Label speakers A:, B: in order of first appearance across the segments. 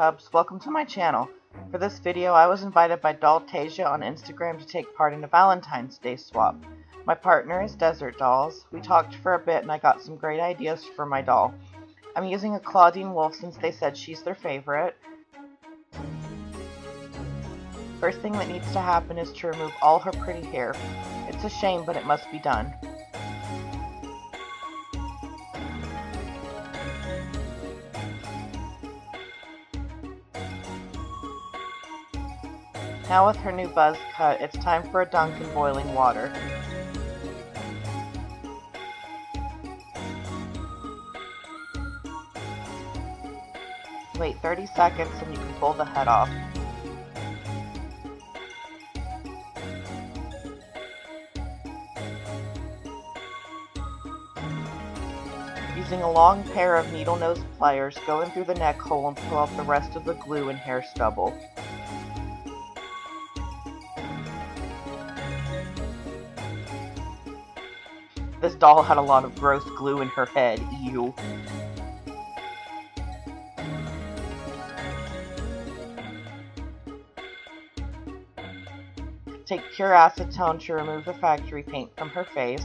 A: Cubs, welcome to my channel. For this video, I was invited by Dolltasia on Instagram to take part in a Valentine's Day swap. My partner is Desert Dolls. We talked for a bit and I got some great ideas for my doll. I'm using a Claudine Wolf since they said she's their favorite. First thing that needs to happen is to remove all her pretty hair. It's a shame, but it must be done. Now with her new buzz cut, it's time for a dunk in boiling water. Wait 30 seconds and you can pull the head off. Using a long pair of needle nose pliers, go in through the neck hole and pull out the rest of the glue and hair stubble. This doll had a lot of gross glue in her head, ew. Take pure acetone to remove the factory paint from her face.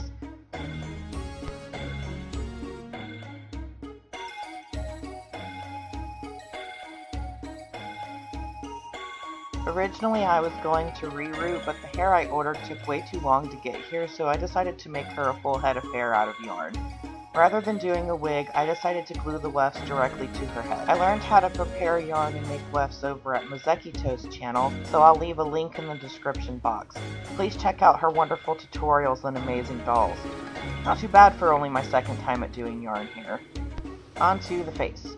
A: Originally I was going to reroot, but the hair I ordered took way too long to get here, so I decided to make her a full head of hair out of yarn. Rather than doing a wig, I decided to glue the wefts directly to her head. I learned how to prepare yarn and make wefts over at Mazekito's channel, so I'll leave a link in the description box. Please check out her wonderful tutorials and amazing dolls. Not too bad for only my second time at doing yarn hair. On to the face.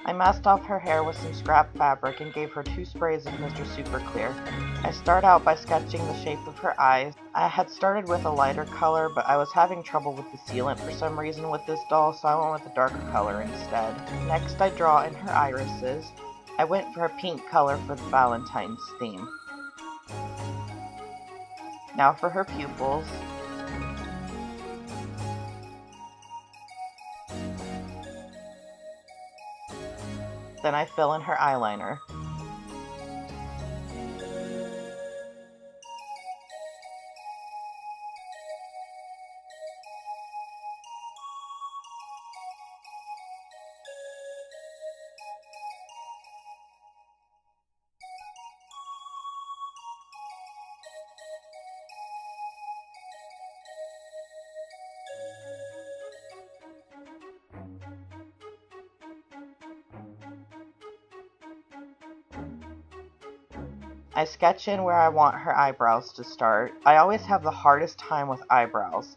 A: I masked off her hair with some scrap fabric and gave her 2 sprays of Mr. Super Clear. I start out by sketching the shape of her eyes. I had started with a lighter color, but I was having trouble with the sealant for some reason with this doll, so I went with a darker color instead. Next I draw in her irises. I went for a pink color for the Valentine's theme. Now for her pupils. Then I fill in her eyeliner. I sketch in where I want her eyebrows to start. I always have the hardest time with eyebrows.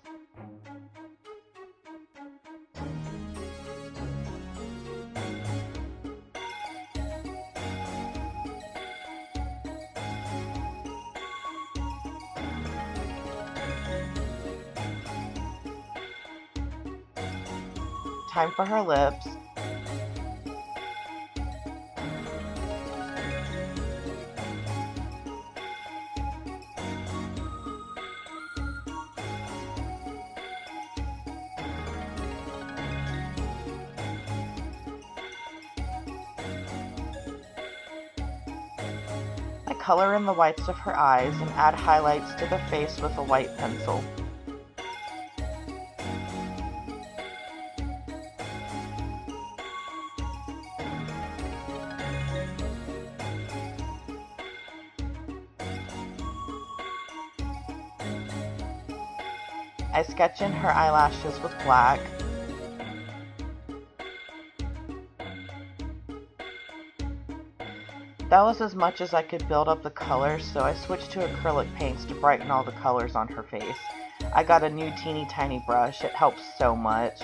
A: Time for her lips. I color in the whites of her eyes and add highlights to the face with a white pencil. I sketch in her eyelashes with black. That was as much as I could build up the colors, so I switched to acrylic paints to brighten all the colors on her face. I got a new teeny tiny brush, it helps so much.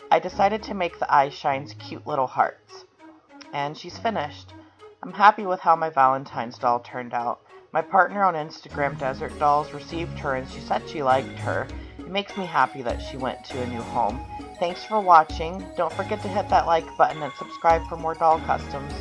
A: I decided to make the eye shines cute little hearts. And she's finished. I'm happy with how my Valentine's doll turned out. My partner on Instagram, Desert Dolls, received her and she said she liked her. It makes me happy that she went to a new home. Thanks for watching. Don't forget to hit that like button and subscribe for more doll customs.